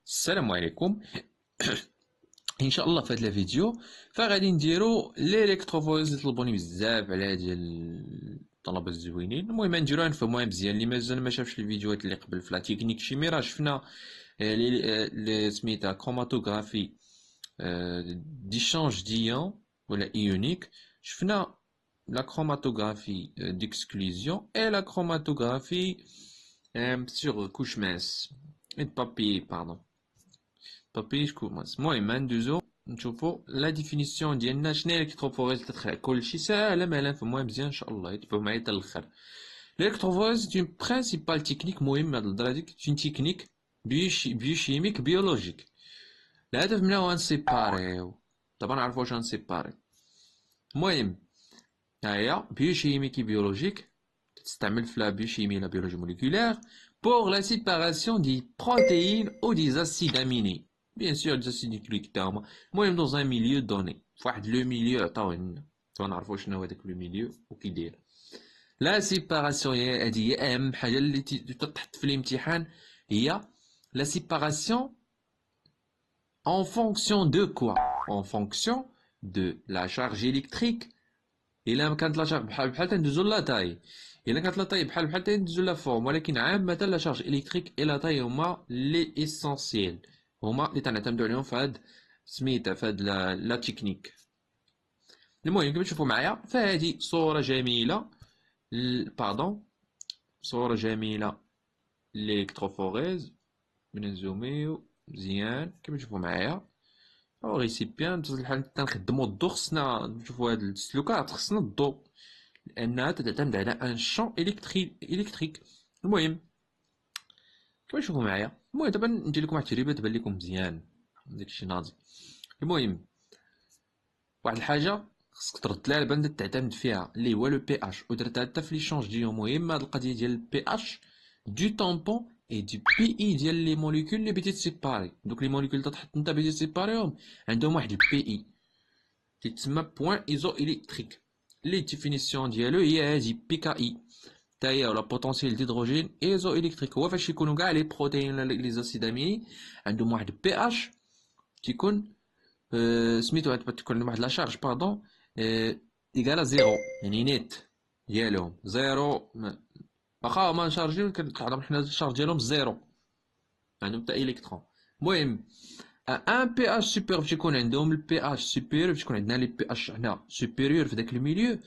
السلام عليكم. ان شاء الله في هذا الفيديو فغادي نديرو الالكتروفوريز اللي طلبوني بزاف على ديال الطلبه الزوينين. المهم نديروها نفهموها مزيان اللي مازال ما شافش الفيديوهات اللي قبل في لا تكنيك شيمي. راه شفنا سميتها كروماتوغرافي ديشانج ديون ولا ايونيك. شفنا لا كروماتوغرافي ديكسكلوزيون اي لا كروماتوغرافي sur couche mince et de papier, pardon. بابي شكون المهم ندوزو نشوفو لا ديفينيسيون ديالنا شنو هي الالكتروفوريز. تدخل كلشي ساهله مالا نفهموها مزيان ان شاء الله. يتبعوا معايا حتى الاخر. الالكتروفوريز سي اون برينسيبال تكنيك مهم هاد الهضره هاديك. سي اون تكنيك بيوشيميك بيولوجيك. الهدف منها هو نسيباريو. طبعا نعرفو واش نسيباري. المهم هاهي بيوشيميكي بيولوجيك تستعمل في لا بيوشيمي لا بيولوجي موليكولير pour la séparation des protéines ou des acides aminés. Bien sûr, des acides nucléiques تاهما. المهم dans un milieu donné. فواحد لو ميليو عطاوه لنا. تنعرفو شنو هو داك لو ميليو وكي داير. لا سيباراسيون هادي هي اهم حاجه اللي تتحط في الامتحان. هي لا سيباراسيون en fonction de quoi? En fonction de la charge électrique. الا كانت لا شارج بحال تندوزو لا تاي. الا كانت لا تاي بحال تندوزو لا فورم. ولكن عامة لا شارج الكتريك اي لا تاي هما لي اسونسييل. هما اللي تنعتمدو عليهم في هاد سميتها في هاد لا تكنيك. المهم كما تشوفو معايا فهادي صورة جميلة باردون صورة جميلة للإلكتروفوريز. نزوميو مزيان كما تشوفو معايا. ريسيبيان بطبيعة الحال تنخدمو الضو. خصنا نشوفو هاد السلوكات. خصنا الضو لأنها تعتمد على ان شون إلكتريك. المهم كما تشوفو معايا. المهم دابا ندير لكم واحد التجربة تبان لكم مزيان داكشي ناضي. المهم واحد الحاجة خصك ترد لها البال تعتمد فيها اللي هو لو بي اش. ودرتها حتى في لي شونج ديال. المهم هاد القضية ديال البي اش دو طامبون اي دو بي اي ديال لي موليكول اللي بغيتي تسيباري. دوك لي موليكول اللي تحط انت بغيتي تسيباريهم عندهم واحد البي اي تيتسمى بوان ايزو الكتريك. لي ديفينيسيون ديالو هي هادي بي كا اي تاهي ولا بوتونسييل ديدروجين ايزو الكتريك. هو فاش يكونوا كاع لي بروتين ولا لي زاسيد اميني عندهم واحد بي اش تيكون سميتو تكون عندهم واحد لا شارج باردون ايكالا زيرو. يعني نيت ديالهم زيرو. واخا ما نشارجيو كنعرف حنا الشارج ديالهم زيرو. عندهم حتى الكترون. المهم ان بي اش سوبيريور باش يكون عندهم البي اش سوبيريور باش يكون عندنا لي بي اش هنا سوبيريور في داك الميليو.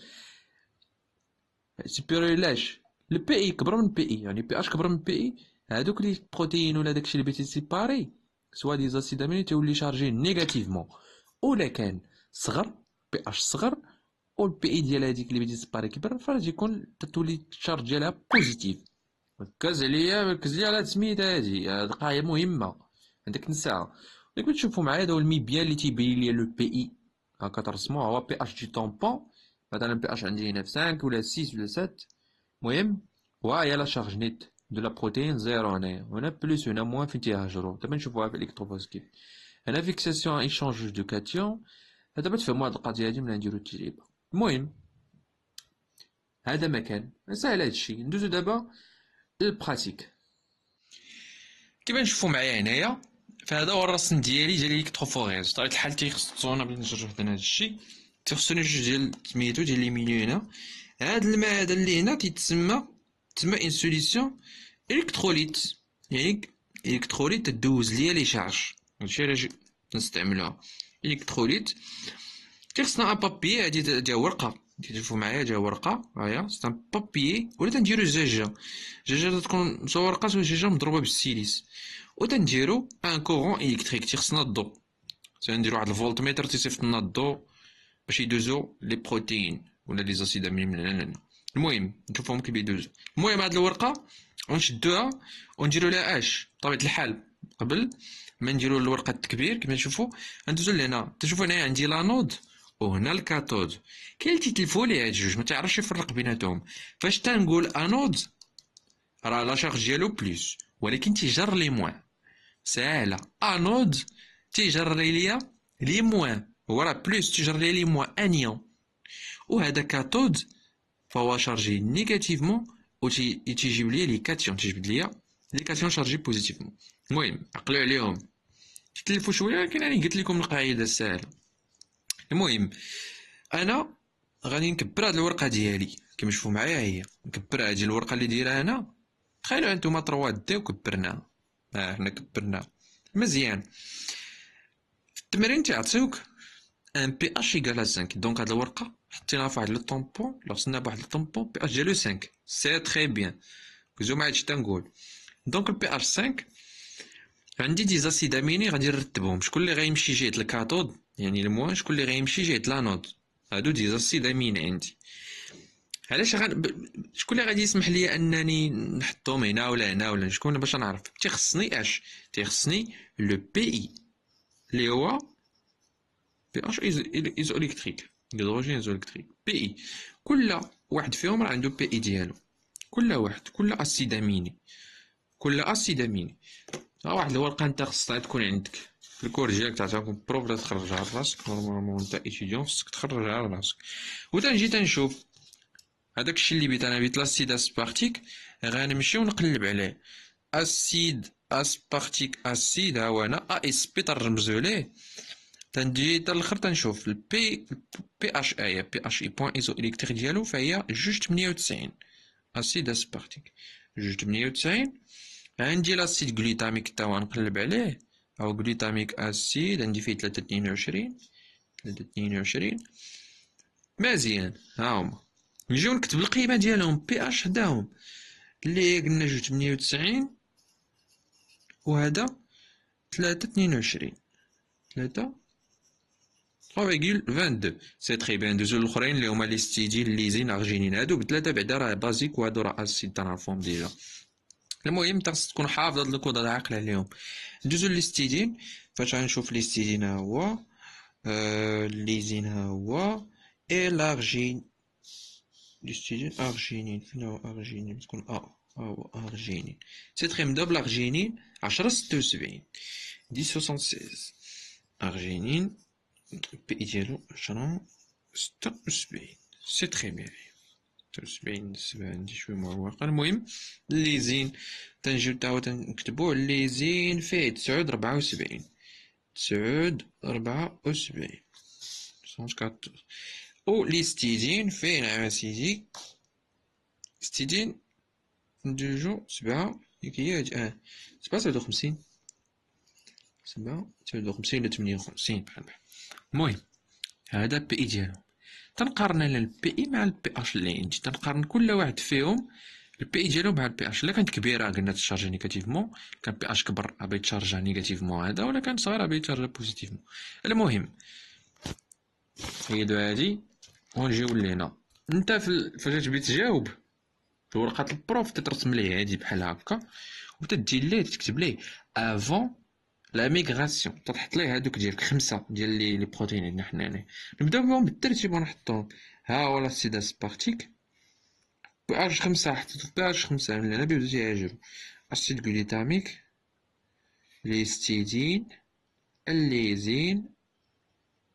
سوبيريور لاش البي اي كبر من بي اي. يعني بي اش كبر من بي اي هادوك لي بروتين ولا داكشي اللي بغيتي سيباري سوا دي زاسيد اميني تولي شارجي نيجاتيفمون. ولا كان صغر بي اش صغر والبي اي ديال هذيك اللي بغيتي سيباري كبر فغادي يكون تولي الشارج ديالها بوزيتيف. ركز لي على سميتها هادي. هاد قاعدة مهمة عندك نساها. اللي كنت تشوفو معايا هذا هو الميبيان اللي تيبين لي لو بي اي. هاكا ترسموه هو بي اش دو طامبون. مثلا بي اش عندي هنا في 5 ولا 6 ولا 7. المهم وهاهي لا شارج نيت دو لا بروتين زيرو. هنايا هنا بلوس هنا موان فين تيهاجرو. دابا نشوفوها في الالكتروفوريز كيف. هنا فيكساسيون ايشانج دو كاتيون. دابا تفهموا هاد القضية هادي ملي نديرو التجربة. المهم هذا مكان ساهل هادشي. ندوزو دابا للبراتيك. كيما نشوفو معايا هنايا فهذا هو الرسم ديالي ديال الالكتروفوريز. بطبيعة الحال تيخصونا باش نشرحو هذا الشيء تيخصوني جوج ديال سميتو ديال لي ميليو هنا. هاد الماء هذا اللي هنا تسمى ان سوليسيون الكتروليت. يعني الكتروليت تدوز ليا لي شارج. هادشي علاش تنستعملوها الكتروليت. تيخصنا ان بابيي. هادي جا ورقة تشوفوا معايا جا ورقة هاهي سي ان بابيي. ولا تنديرو زجاجة. زجاجة تكون سوا ورقة سوا زجاجة مضروبة بالسيليس. وتنديرو ان كورون الكتريك تيخصنا الضو. تنديرو واحد الفولتميتر تيصيفط لنا الضو باش يدوزو لي بروتين ولا لي زاسيد امين من هنا لهنا. المهم نشوفوهم كيف يدوزو. المهم هاد الورقة ونشدوها ونديرو لها اش. بطبيعة الحال قبل ما نديرو الورقة التكبير كما تشوفو ندوزو لهنا. تشوفو هنايا عندي لانود وهنا الكاثود. كاين اللي تيتلفوا ليه هاد الجوج ما تعرفش يفرق بيناتهم. فاش تنقول انود راه لا شارج ديالو بليس ولكن تيجر لي موان. ساهله. انود تيجر ليا لي موان هو راه بليس تيجر لي موان انيون. وهذا كاثود فهو شارجي نيجاتيفمون و تيجيب ليا لي كاتيون تيجبد ليا لي كاتيون شارجي بوزيتيفمون. المهم عقلوا عليهم، تتلفوا شويه، ولكن راني قلت لكم القاعده السهله. المهم انا غادي نكبر هاد الورقه ديالي كيما تشوفوا معايا، هي نكبر هادي الورقه اللي دايرها هنا. تخيلوا انتم 3 دي وكبرناها، حنا كبرناها مزيان. في التمرين تيعطيوك ان بي اش ايكال 5. دونك هاد الورقه حطيناها في واحد لو طومبون، لصقنا بواحد لو طومبون بي اش ديالو 5. سي تري بيان، كوزو ما هادشي تنقول. دونك البي اش 5 عندي دي زاسيد اميني غادي نرتبهم. شكون اللي غيمشي جهه الكاثود يعني الموان، شكون اللي غيمشي جهه لانود. هادو دي زاسيد امين عندي. علاش شكون اللي غادي يسمح لي انني نحطهم هنا ولا هنا ولا شكون باش نعرف؟ تيخصني اش؟ تيخصني لو بي اي اللي هو بي اش ايزو الكتريك، هيدروجين ايزو الكتريك. بي اي كل واحد فيهم راه عنده بي اي ديالو، كل واحد، كل اسيد اميني، كل اسيد اميني. واحد الورقه انت خصها تكون عندك في الكور ديالك تعطيكم بروف لا تخرجها لراسك. نورمالمون انت اتيديون خصك تخرجها لراسك. وتنجي تنشوف هذاك الشيء اللي بيت انا بيت لاسيد اسبارتيك، غنمشي ونقلب عليه. اسيد اسبارتيك اسيد ها هو انا ا اس بي تنرمزو ليه. تنجي حتى الاخر تنشوف البي بي اش اي بي اش اي بوان ايزو الكتريك ديالو فهي 298. اسيد اسبارتيك 298. عندي لاسيد غلوتاميك تا هو نقلب عليه، او غلوتاميك اسيد عندي فيه 322 322. مزيان ها هما. نجيو نكتب القيمة ديالهم بي اش حداهم اللي قلنا 298 وهذا 322 3.22. سي تري بيان. دوزو الاخرين اللي هما ليستيدين ليزين ارجينين، هادو بثلاثة بعدا راه بازيك وهادو راه اسيد تنعرفوهم ديجا. المهم انت خصك تكون حافظ هاد الكودات عاقل عليهم. ندوزو ليستيدين. فاش غنشوف ليستيدين ها هو، الليزين ها هو، اي لارجين. ليستيدين ارجينين، فين هو ارجينين؟ تكون هو ارجينين. سي تري نبداو بالارجينين 1076 1076 ارجينين بي ديالو 1076. سي تري بيان. 76 بالنسبة عندي شوية معوقة. المهم الليزين تنجيو تاهو تنكتبوه. الليزين فيه 974 974 و ليستيدين فين عا سيدي؟ ستيدين ندوزو 7 هي 57 57 ولا 58 بحال. المهم هذا بي اي ديالو. تنقارن انا البي اي مع البي اش اللي عندي، تنقارن كل واحد فيهم البي اي ديالو مع البي اش. الا كانت كبيره قلنا تشارجي نيجاتيفمون، كان بي اش كبر غادي تشارجا نيجاتيفمون هذا، ولا كان صغير غادي تشارجا بوزيتيفمون. المهم نحيدو هادي ونجيو لهنا. انت فاش تبي تجاوب في ورقه البروف تترسم ليه هادي بحال هكا، وتدي ليه تكتب ليه افون لا ميغراسيون. تحط ليه هادوك ديالك 5 ديال لي بروتين عندنا حنا هنا. نبداو بهم بالترتيب ونحطهم. ها هو لاسيد اسبارتيك بي اش 5، حطيتو بي اش 5 لان انا بديت يعجب. اسيد غلوتاميك، ليستيدين، الليزين،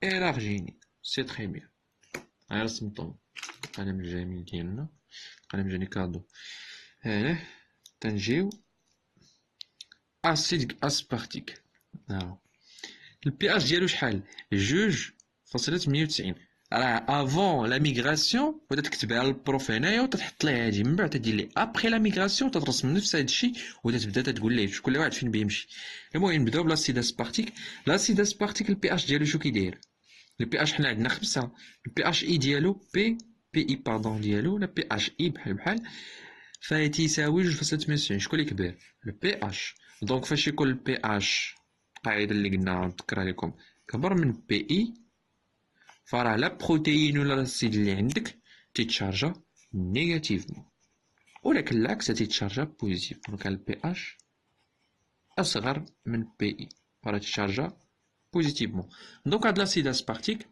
الارجينين. سي تري بيان. هاي رسمتهم القلم الجميل ديالنا، قلم جاني كادو. هنا تنجيو اسيد اسبارتيك. البي اش ديالو شحال؟ 2.98. راه افون لا ميغراسيون ودا تكتبها للبروف هنايا وتحط ليه هادي، من بعد تدير ليه ابخي لا ميغراسيون تترسم نفس هادشي وتبدا تقول ليه كل واحد فين بيمشي. المهم نبداو بلاسيد اسبارتيك. لاسيد اسبارتيك البي اش ديالو شو كيداير؟ البي اش حنا عندنا 5. البي اش اي ديالو بي اي باردون ديالو ولا بي اش اي بحال فتيساوي 2.98. شكون اللي كبير؟ البي اش. دونك فاش يكون البي اش القاعده اللي قلنا نذكرها لكم كبر من بي اي، فراه لا بروتيين ولا لاسيد اللي عندك تيتشارجا نيجاتيفمون، ولكن العكس تيتشارجا بوزيتيف. دونك البي اش اصغر من بي اي فراه تيتشارجا بوزيتيفمون. دونك هاد لاسيد اسبارتيك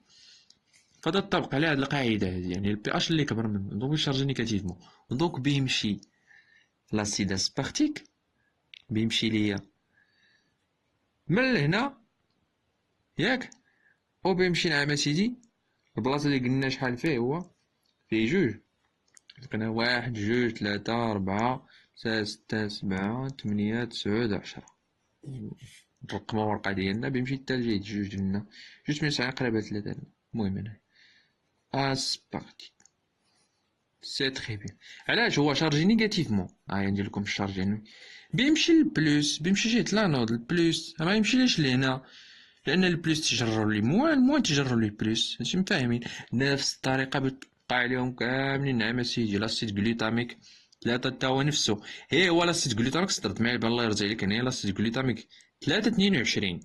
فدا تطبق عليه هاد القاعده هادي، يعني البي اش اللي كبر منه دونك يتشارجا نيجاتيفمون. دونك بيمشي لاسيد اسبارتيك بيمشي ليا من لهنا ياك، او بيمشي نعم سيدي البلاصه اللي قلنا شحال فيه. هو فيه 2، لقينا 1 2 3 4 6 7 8 9 10. نرقمو الورقة ديالنا بيمشي حتى لجهة جوج ديالنا، جوج من 9 قرابة 3. المهم هنايا اس بارتي. سي تري بيان. علاش هو شارجي نيجاتيفمون؟ ندير لكم الشارج يعني بيمشي للبلوس، بيمشي جهة لانود البلوس، ما يمشيليش لهنا، لأن البلوس تيجرو لي موان، الموان تيجرو لي البلوس. هادشي مفاهمين؟ نفس الطريقة بتبقى عليهم كاملين. نعم اسيدي، لاسيد جلوتاميك 3 تا هو نفسو. هو لاسيد جلوتاميك صدرت معايا البال الله يرضي عليك. هنايا لاسيد جلوتاميك 3 22.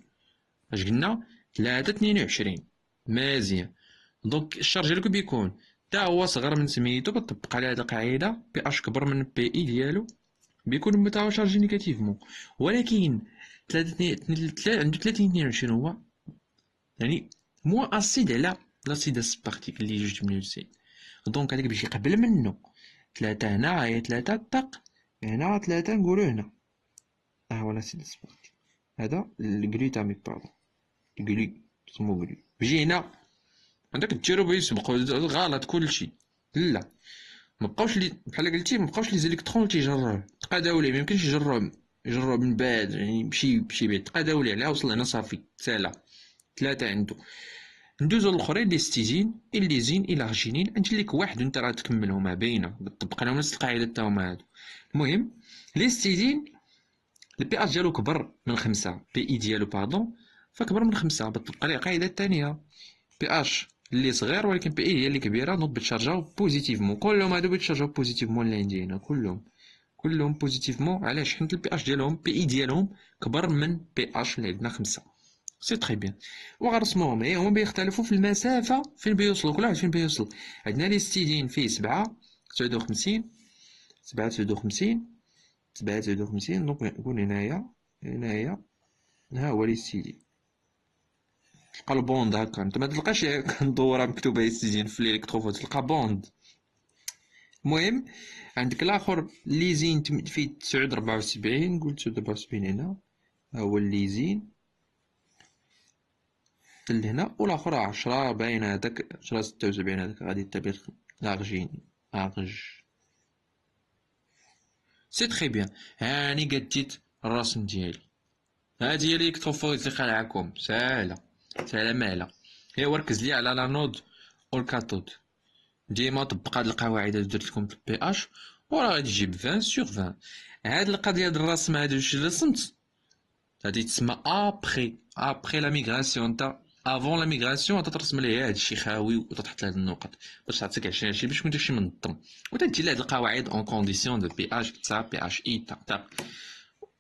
اش قلنا؟ 3 22 مزيان. دونك الشارج ديالو بيكون تا هو صغر من سميتو، كطبق عليه هاد القاعدة بي اش كبر من بي اي ديالو بيكون تا هو شارجي نيجاتيفمون. ولكن عنده 30 22 هو يعني موا اسيد على لاسيد اسبارتيك اللي 298. دونك هذاك باش يقبل منه 3 هنا، هي 3 طق هنا، 3 نقولو هنا. هو لاسيد اسبارتيك هذا الجلوتاميك باردون. الجلي سمو جلي بيجي هنا عندك التجربة يسبقو غلط كلشي. لا مبقاوش لي بحال قلتي، مبقاوش لي زيليكترون تيجروه، تقاداو ليه، ميمكنش يجروه من بعد، يعني يمشي بعيد، تقاداو ليه علاه وصل هنا صافي سالا. 3 عنده. ندوزو للأخرين ليستيزين الليزين الارجينين. ندير لك واحد وانت راه تكملهما باينة، طبق عليهم نفس القاعدة تا هما هادو. المهم ليستيزين البي اش ديالو كبر من 5، بي اي ديالو باردون فكبر من 5، بطبق عليه القاعدة الثانية. بي اش اللي صغير ولكن بي اي هي اللي كبيرة، نوض بتشارجاو بوزيتيفمون. كلهم هادو بيتشارجاو بوزيتيفمون اللي عندي هنا، كلهم بوزيتيفمون. علاش؟ حيت البي اش ديالهم بي اي ديالهم كبر من بي اش اللي عندنا 5. سي تري بيان. وغنرسموهم هما بيختلفوا في المسافة فين بيوصلوا، كل واحد فين بيوصل. عندنا ليستيدين فيه 7 59 7 59 7 59. دونك نقول هنايا ها هو ليستيدين. تلقى البوند هكا، انت ما تلقاش كندورة مكتوبة ليستيدين في الالكتروفوت، تلقى بوند. المهم عندك الاخر ليزين فيه 9 74. نقول 9 74 هنا ها هو الليزين لهنا، والاخر 10 باين هداك 10 76 هداك غادي تبير لاغجين. سي تري بيان. هاني قديت الرسم ديالي. هادي هي الالكتروفوريت اللي خلعكم ساهله ماهله. هي ركز لي على لانود والكاثود. ديما طبق هاد القواعد اللي درت لكم في البي اش وراه غادي تجيب 20 sur 20. هاد القضيه ديال الرسم هادو اللي رسمت غادي تسمى ابخي لا ميغراسيون. نتا افون لا ميغراسيون تترسم ليه هادشي خاوي وتحط له هاد النقط باش تعطيك 20 باش تكون داكشي منظم، وتدير له هاد القواعد اون كونديسيون دو بي اش تا بي اش اي تا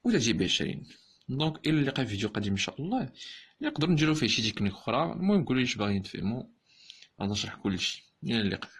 وتجيب 20. دونك الى اللقاء في فيديو قادم ان شاء الله. نقدر نديرو فيه شي تكنيك اخرى. المهم قولوا لي اش باغيين تفهموا، غنشرح كلشي. الى اللقاء.